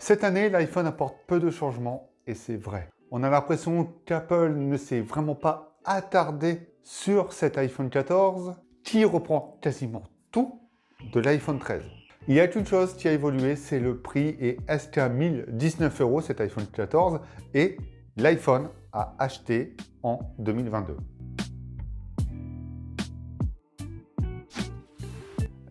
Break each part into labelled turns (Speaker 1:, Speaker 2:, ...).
Speaker 1: Cette année, l'iPhone apporte peu de changements et c'est vrai. On a l'impression qu'Apple ne s'est vraiment pas attardé sur cet iPhone 14 qui reprend quasiment tout de l'iPhone 13. Il y a qu'une chose qui a évolué, c'est le prix et est-ce qu'à 1019 € cet iPhone 14 et l'iPhone à acheter en 2022.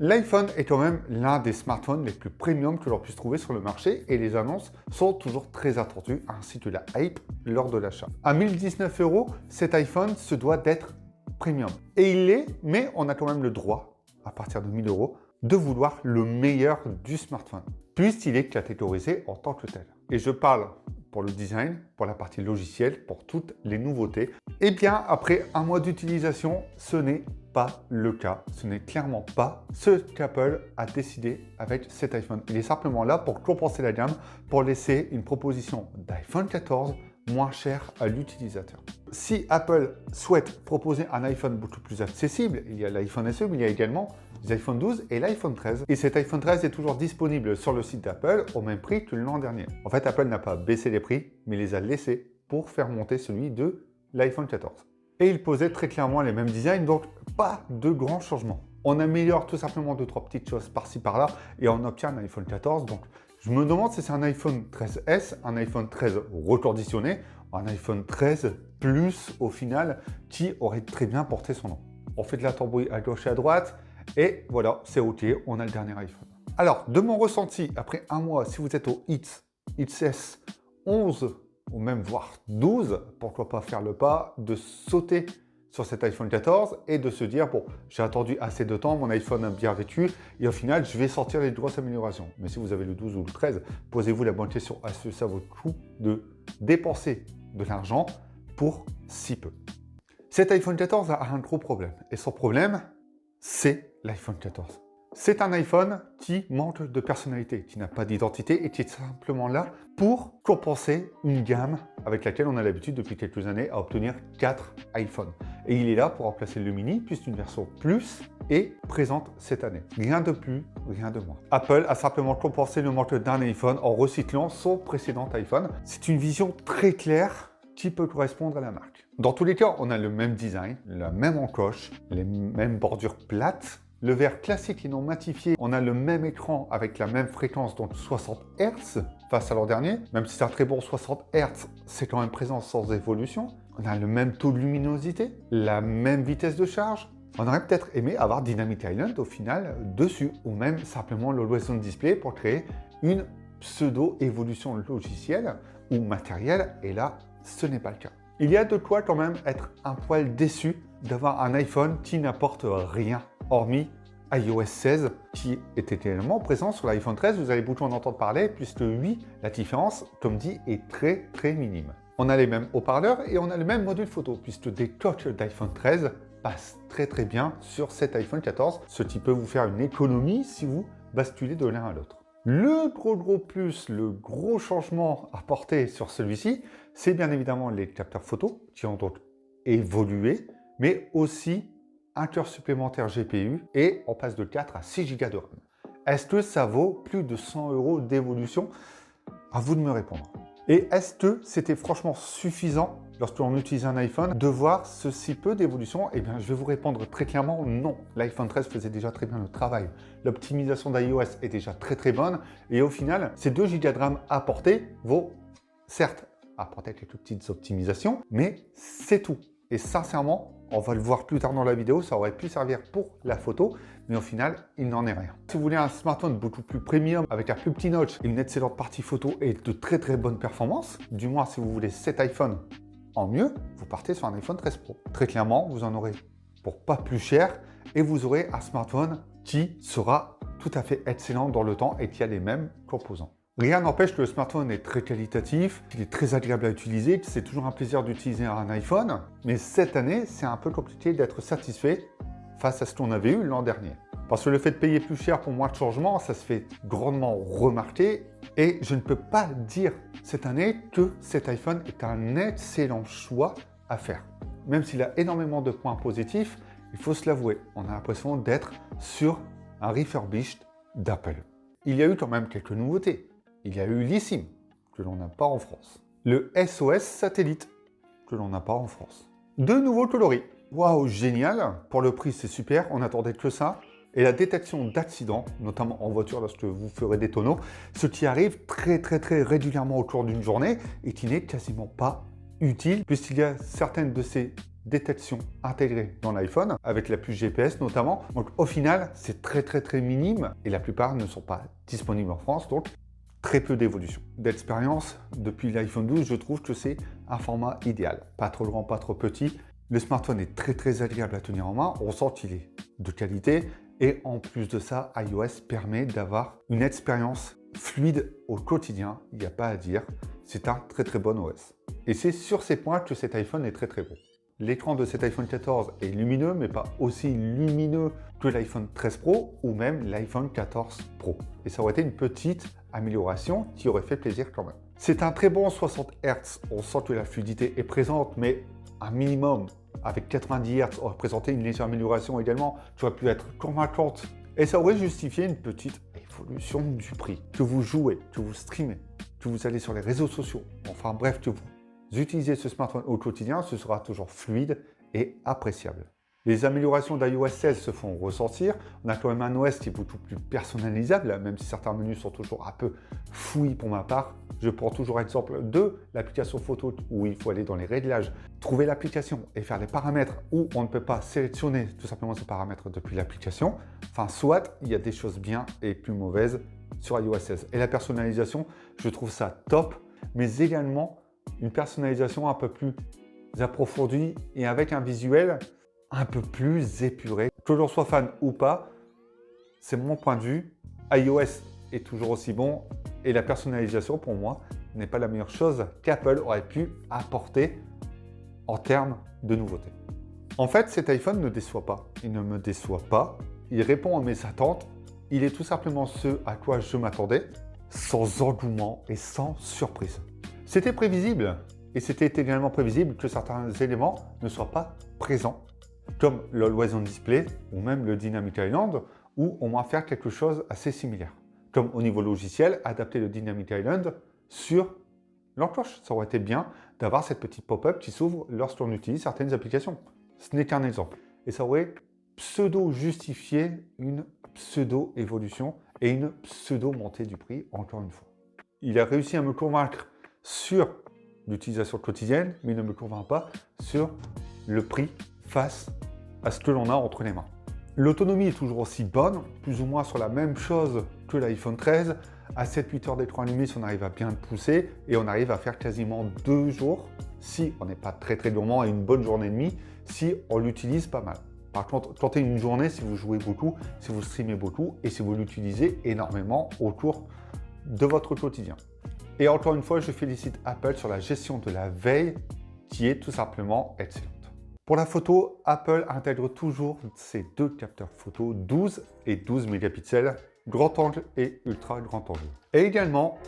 Speaker 1: L'iPhone est quand même l'un des smartphones les plus premium que l'on puisse trouver sur le marché et les annonces sont toujours très attendues ainsi que la hype lors de l'achat. À 1019 €, cet iPhone se doit d'être premium. Et il l'est, mais on a quand même le droit, à partir de 1000 €, de vouloir le meilleur du smartphone, puisqu'il est catégorisé en tant que tel. Et je parle pour le design, pour la partie logicielle, pour toutes les nouveautés. Eh bien, après un mois d'utilisation, ce n'est pas le cas. Ce n'est clairement pas ce qu'Apple a décidé avec cet iPhone. Il est simplement là pour compenser la gamme, pour laisser une proposition d'iPhone 14 moins cher à l'utilisateur. Si Apple souhaite proposer un iPhone beaucoup plus accessible, il y a l'iPhone SE, mais il y a également l'iPhone 12 et l'iPhone 13. Et cet iPhone 13 est toujours disponible sur le site d'Apple au même prix que l'an dernier. En fait, Apple n'a pas baissé les prix, mais les a laissés pour faire monter celui de l'iPhone 14. Et il posait très clairement les mêmes designs, donc pas de grands changements. On améliore tout simplement 2-3 petites choses par-ci par-là et on obtient un iPhone 14. Donc je me demande si c'est un iPhone 13S, un iPhone 13 reconditionné, un iPhone 13 Plus au final qui aurait très bien porté son nom. On fait de la tambouille à gauche et à droite et voilà, c'est OK, on a le dernier iPhone. Alors, de mon ressenti, après un mois, si vous êtes au XS 11 ou même voire 12, pourquoi pas faire le pas de sauter sur cet iPhone 14 et de se dire, bon, j'ai attendu assez de temps, mon iPhone a bien vécu et au final, je vais sortir les grosses améliorations. Mais si vous avez le 12 ou le 13, posez-vous la bonne question, est-ce que ça vaut le coup de dépenser de l'argent pour si peu? Cet iPhone 14 a un gros problème et son problème, c'est l'iPhone 14. C'est un iPhone qui manque de personnalité, qui n'a pas d'identité et qui est simplement là pour compenser une gamme avec laquelle on a l'habitude depuis quelques années à obtenir 4 iPhones. Et il est là pour remplacer le mini puisqu'une version Plus est présente cette année. Rien de plus, rien de moins. Apple a simplement compensé le manque d'un iPhone en recyclant son précédent iPhone. C'est une vision très claire qui peut correspondre à la marque. Dans tous les cas, on a le même design, la même encoche, les mêmes bordures plates. Le verre classique et non matifié, on a le même écran avec la même fréquence, donc 60 Hz face à l'an dernier. Même si c'est un très bon 60 Hz, c'est quand même présent sans évolution. On a le même taux de luminosité, la même vitesse de charge. On aurait peut-être aimé avoir Dynamic Island au final dessus, ou même simplement l'Always On Display pour créer une pseudo-évolution logicielle ou matérielle, et là, ce n'est pas le cas. Il y a de quoi quand même être un poil déçu d'avoir un iPhone qui n'apporte rien, hormis iOS 16, qui était également présent sur l'iPhone 13. Vous allez beaucoup en entendre parler, puisque oui, la différence, comme dit, est très très minime. On a les mêmes haut-parleurs et on a le même module photo, puisque des coques d'iPhone 13 passent très très bien sur cet iPhone 14, ce qui peut vous faire une économie si vous basculez de l'un à l'autre. Le gros plus, le gros changement apporté sur celui-ci, c'est bien évidemment les capteurs photo qui ont donc évolué, mais aussi un cœur supplémentaire GPU et on passe de 4 à 6 Go de RAM. Est-ce que ça vaut plus de 100 € d'évolution? À vous de me répondre. Et est-ce que c'était franchement suffisant lorsque l'on utilise un iPhone de voir ce si peu d'évolution? Eh bien, je vais vous répondre très clairement non. L'iPhone 13 faisait déjà très bien le travail. L'optimisation d'iOS est déjà très très bonne. Et au final, ces 2 Go de RAM apportés vont, certes, apporter quelques petites optimisations, mais c'est tout. Et sincèrement, on va le voir plus tard dans la vidéo, ça aurait pu servir pour la photo, mais au final, il n'en est rien. Si vous voulez un smartphone beaucoup plus premium, avec un plus petit notch, une excellente partie photo et de très très bonnes performances, du moins si vous voulez cet iPhone en mieux, vous partez sur un iPhone 13 Pro. Très clairement, vous en aurez pour pas plus cher et vous aurez un smartphone qui sera tout à fait excellent dans le temps et qui a les mêmes composants. Rien n'empêche que le smartphone est très qualitatif, qu'il est très agréable à utiliser, que c'est toujours un plaisir d'utiliser un iPhone, mais cette année, c'est un peu compliqué d'être satisfait face à ce qu'on avait eu l'an dernier. Parce que le fait de payer plus cher pour moins de changements, ça se fait grandement remarquer, et je ne peux pas dire cette année que cet iPhone est un excellent choix à faire. Même s'il a énormément de points positifs, il faut se l'avouer, on a l'impression d'être sur un refurbished d'Apple. Il y a eu quand même quelques nouveautés. Il y a eu l'eSIM, que l'on n'a pas en France. Le SOS satellite, que l'on n'a pas en France. De nouveaux coloris. Waouh, génial. Pour le prix, c'est super. On n'attendait que ça. Et la détection d'accidents, notamment en voiture lorsque vous ferez des tonneaux, ce qui arrive très régulièrement au cours d'une journée et qui n'est quasiment pas utile puisqu'il y a certaines de ces détections intégrées dans l'iPhone avec la puce GPS notamment. Donc au final, c'est très minime et la plupart ne sont pas disponibles en France. Donc très peu d'évolution. D'expérience, depuis l'iPhone 12, je trouve que c'est un format idéal. Pas trop grand, pas trop petit. Le smartphone est très agréable à tenir en main. On sent qu'il est de qualité. Et en plus de ça, iOS permet d'avoir une expérience fluide au quotidien. Il n'y a pas à dire. C'est un très bon OS. Et c'est sur ces points que cet iPhone est très bon. L'écran de cet iPhone 14 est lumineux, mais pas aussi lumineux que l'iPhone 13 Pro ou même l'iPhone 14 Pro. Et ça aurait été une petite amélioration qui aurait fait plaisir quand même. C'est un très bon 60 Hz. On sent que la fluidité est présente, mais un minimum avec 90 Hz aurait présenté une légère amélioration également. Tu aurais pu être convaincante. Et ça aurait justifié une petite évolution du prix. Que vous jouez, que vous streamez, que vous allez sur les réseaux sociaux, enfin bref, que vous utilisez ce smartphone au quotidien, ce sera toujours fluide et appréciable. Les améliorations d'iOS 16 se font ressentir. On a quand même un OS qui est beaucoup plus personnalisable, même si certains menus sont toujours un peu fouillis pour ma part. Je prends toujours exemple de l'application photo où il faut aller dans les réglages, trouver l'application et faire les paramètres où on ne peut pas sélectionner tout simplement ces paramètres depuis l'application. Enfin, soit il y a des choses bien et plus mauvaises sur iOS 16. Et la personnalisation, je trouve ça top, mais également une personnalisation un peu plus approfondie et avec un visuel un peu plus épuré. Que l'on soit fan ou pas, c'est mon point de vue. iOS est toujours aussi bon et la personnalisation, pour moi, n'est pas la meilleure chose qu'Apple aurait pu apporter en termes de nouveautés. En fait, cet iPhone ne déçoit pas. Il ne me déçoit pas. Il répond à mes attentes. Il est tout simplement ce à quoi je m'attendais, sans engouement et sans surprise. C'était prévisible et c'était également prévisible que certains éléments ne soient pas présents, comme l'Always On Display ou même le Dynamic Island, où on va faire quelque chose assez similaire. Comme au niveau logiciel, adapter le Dynamic Island sur l'encoche. Ça aurait été bien d'avoir cette petite pop-up qui s'ouvre lorsqu'on utilise certaines applications. Ce n'est qu'un exemple. Et ça aurait pseudo-justifié une pseudo-évolution et une pseudo-montée du prix, encore une fois. Il a réussi à me convaincre sur l'utilisation quotidienne, mais il ne me convainc pas sur le prix face à ce que l'on a entre les mains. L'autonomie est toujours aussi bonne, plus ou moins sur la même chose que l'iPhone 13. À 7-8 heures d'écran allumé, si on arrive à bien le pousser, et on arrive à faire quasiment 2 jours, si on n'est pas très gourmand, et une bonne journée et demie, si on l'utilise pas mal. Par contre, tentez une journée si vous jouez beaucoup, si vous streamez beaucoup, et si vous l'utilisez énormément au cours de votre quotidien. Et encore une fois, je félicite Apple sur la gestion de la veille qui est tout simplement excellente. Pour la photo, Apple intègre toujours ces deux capteurs photo 12 et 12 mégapixels, grand angle et ultra grand angle. Et également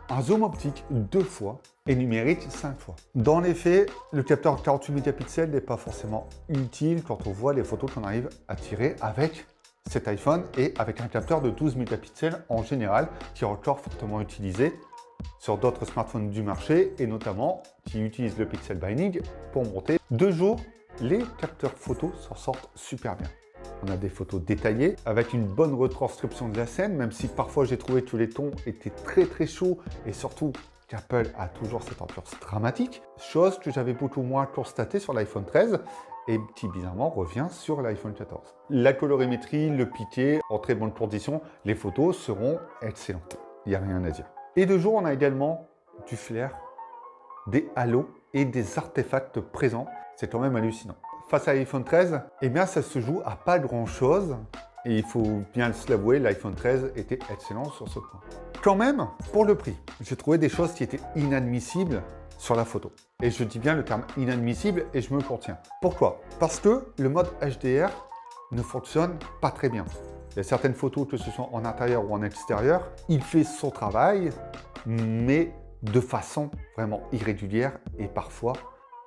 Speaker 1: un zoom optique 2 fois et numérique 5 fois. Dans les faits, le capteur 48 mégapixels n'est pas forcément utile quand on voit les photos qu'on arrive à tirer avec cet iPhone et avec un capteur de 12 mégapixels en général qui est encore fortement utilisé sur d'autres smartphones du marché et notamment qui utilisent le pixel binding pour monter. De jour, les capteurs photos s'en sortent super bien. On a des photos détaillées avec une bonne retranscription de la scène, même si parfois j'ai trouvé que les tons étaient très chauds et surtout qu'Apple a toujours cette ambiance dramatique, chose que j'avais beaucoup moins constatée sur l'iPhone 13 et qui bizarrement revient sur l'iPhone 14. La colorimétrie, le piqué, en très bonnes conditions, les photos seront excellentes. Il n'y a rien à dire. Et de jour, on a également du flair, des halos et des artefacts présents. C'est quand même hallucinant. Face à l'iPhone 13, eh bien ça se joue à pas grand chose. Et il faut bien se l'avouer, l'iPhone 13 était excellent sur ce point. Quand même, pour le prix, j'ai trouvé des choses qui étaient inadmissibles sur la photo. Et je dis bien le terme inadmissible et je me contiens. Pourquoi? Parce que le mode HDR ne fonctionne pas très bien. Il y a certaines photos, que ce soit en intérieur ou en extérieur, il fait son travail, mais de façon vraiment irrégulière et parfois,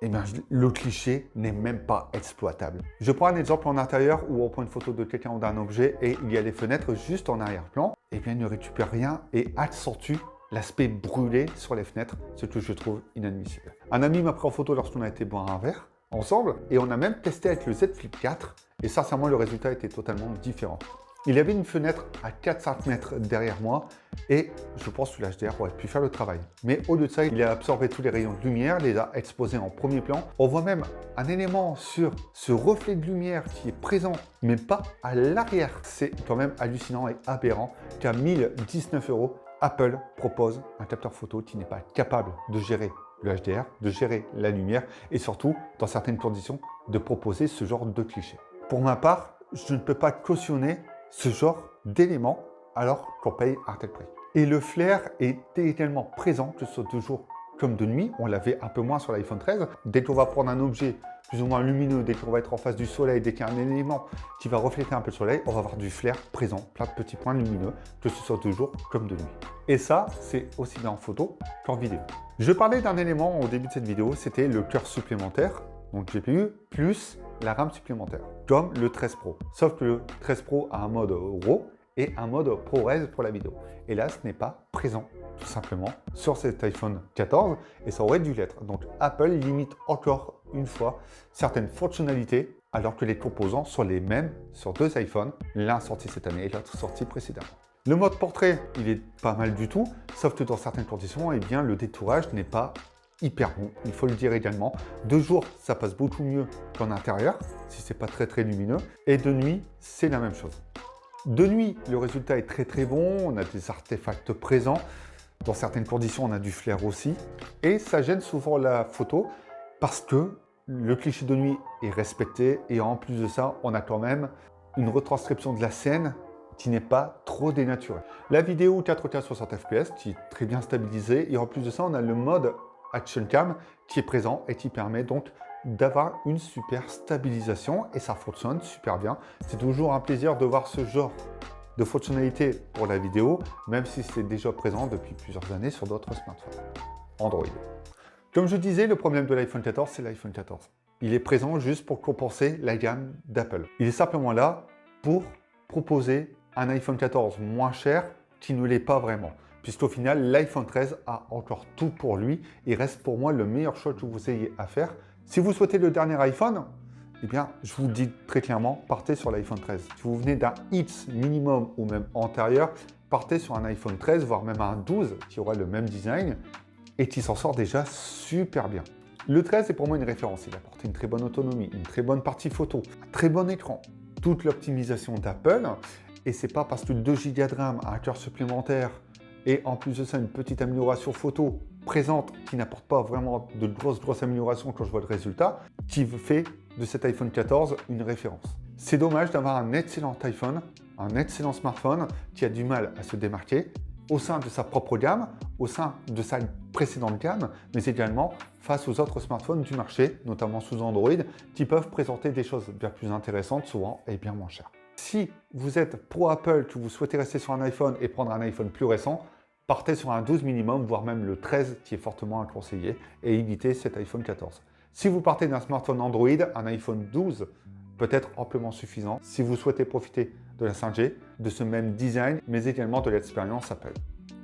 Speaker 1: eh bien, le cliché n'est même pas exploitable. Je prends un exemple en intérieur où on prend une photo de quelqu'un ou d'un objet et il y a les fenêtres juste en arrière-plan. Eh bien, il ne récupère rien et accentue l'aspect brûlé sur les fenêtres, ce que je trouve inadmissible. Un ami m'a pris en photo lorsqu'on a été boire un verre ensemble et on a même testé avec le Z Flip 4 et sincèrement le résultat était totalement différent. Il y avait une fenêtre à 4-5 mètres derrière moi et je pense que l'HDR aurait pu faire le travail. Mais au lieu de ça, il a absorbé tous les rayons de lumière, les a exposés en premier plan. On voit même un élément sur ce reflet de lumière qui est présent, mais pas à l'arrière. C'est quand même hallucinant et aberrant qu'à 1019 €, Apple propose un capteur photo qui n'est pas capable de gérer le HDR, de gérer la lumière et surtout, dans certaines conditions, de proposer ce genre de cliché. Pour ma part, je ne peux pas cautionner ce genre d'éléments alors qu'on paye un tel prix. Et le flair est également présent, que ce soit de jour comme de nuit. On l'avait un peu moins sur l'iPhone 13. Dès qu'on va prendre un objet plus ou moins lumineux, dès qu'on va être en face du soleil, dès qu'il y a un élément qui va refléter un peu le soleil, on va avoir du flair présent, plein de petits points lumineux, que ce soit de jour comme de nuit. Et ça, c'est aussi bien en photo qu'en vidéo. Je parlais d'un élément au début de cette vidéo, c'était le cœur supplémentaire, donc GPU, plus la RAM supplémentaire, comme le 13 Pro. Sauf que le 13 Pro a un mode RAW et un mode ProRes pour la vidéo. Et là, ce n'est pas présent, tout simplement, sur cet iPhone 14 et ça aurait dû l'être. Donc Apple limite encore une fois certaines fonctionnalités alors que les composants sont les mêmes sur deux iPhones, l'un sorti cette année et l'autre sorti précédemment. Le mode portrait, il est pas mal du tout, sauf que dans certaines conditions, eh bien, le détourage n'est pas hyper bon, il faut le dire également. De jour, ça passe beaucoup mieux qu'en intérieur, si c'est pas très lumineux, et de nuit, c'est la même chose. De nuit, le résultat est très bon, on a des artefacts présents, dans certaines conditions, on a du flair aussi, et ça gêne souvent la photo parce que le cliché de nuit est respecté, et en plus de ça, on a quand même une retranscription de la scène qui n'est pas trop dénaturée. La vidéo 4K 60 fps qui est très bien stabilisée, et en plus de ça, on a le mode Action Cam qui est présent et qui permet donc d'avoir une super stabilisation et ça fonctionne super bien. C'est toujours un plaisir de voir ce genre de fonctionnalité pour la vidéo, même si c'est déjà présent depuis plusieurs années sur d'autres smartphones Android. Comme je disais, le problème de l'iPhone 14, c'est l'iPhone 14. Il est présent juste pour compenser la gamme d'Apple. Il est simplement là pour proposer un iPhone 14 moins cher qui ne l'est pas vraiment. Puisqu'au final, l'iPhone 13 a encore tout pour lui et reste pour moi le meilleur choix que vous ayez à faire. Si vous souhaitez le dernier iPhone, eh bien, je vous dis très clairement, partez sur l'iPhone 13. Si vous venez d'un X minimum ou même antérieur, partez sur un iPhone 13, voire même un 12 qui aura le même design et qui s'en sort déjà super bien. Le 13 est pour moi une référence. Il apporte une très bonne autonomie, une très bonne partie photo, un très bon écran, toute l'optimisation d'Apple. Et c'est pas parce que 2 Go de RAM, un cœur supplémentaire et en plus de ça une petite amélioration photo présente qui n'apporte pas vraiment de grosses améliorations quand je vois le résultat, qui fait de cet iPhone 14 une référence. C'est dommage d'avoir un excellent iPhone, un excellent smartphone qui a du mal à se démarquer au sein de sa propre gamme, au sein de sa précédente gamme, mais également face aux autres smartphones du marché, notamment sous Android, qui peuvent présenter des choses bien plus intéressantes, souvent et bien moins chères. Si vous êtes pro Apple, que vous souhaitez rester sur un iPhone et prendre un iPhone plus récent, partez sur un 12 minimum, voire même le 13 qui est fortement à conseiller et évitez cet iPhone 14. Si vous partez d'un smartphone Android, un iPhone 12 peut être amplement suffisant si vous souhaitez profiter de la 5G, de ce même design, mais également de l'expérience Apple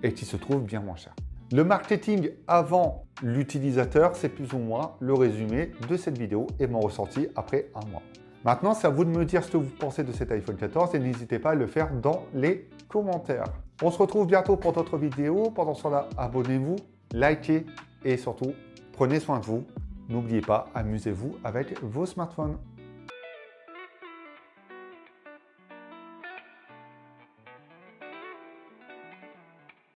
Speaker 1: et qui se trouve bien moins cher. Le marketing avant l'utilisateur, c'est plus ou moins le résumé de cette vidéo et mon ressenti après un mois. Maintenant, c'est à vous de me dire ce que vous pensez de cet iPhone 14 et n'hésitez pas à le faire dans les commentaires. On se retrouve bientôt pour d'autres vidéos. Pendant ce temps-là, abonnez-vous, likez et surtout, prenez soin de vous. N'oubliez pas, amusez-vous avec vos smartphones.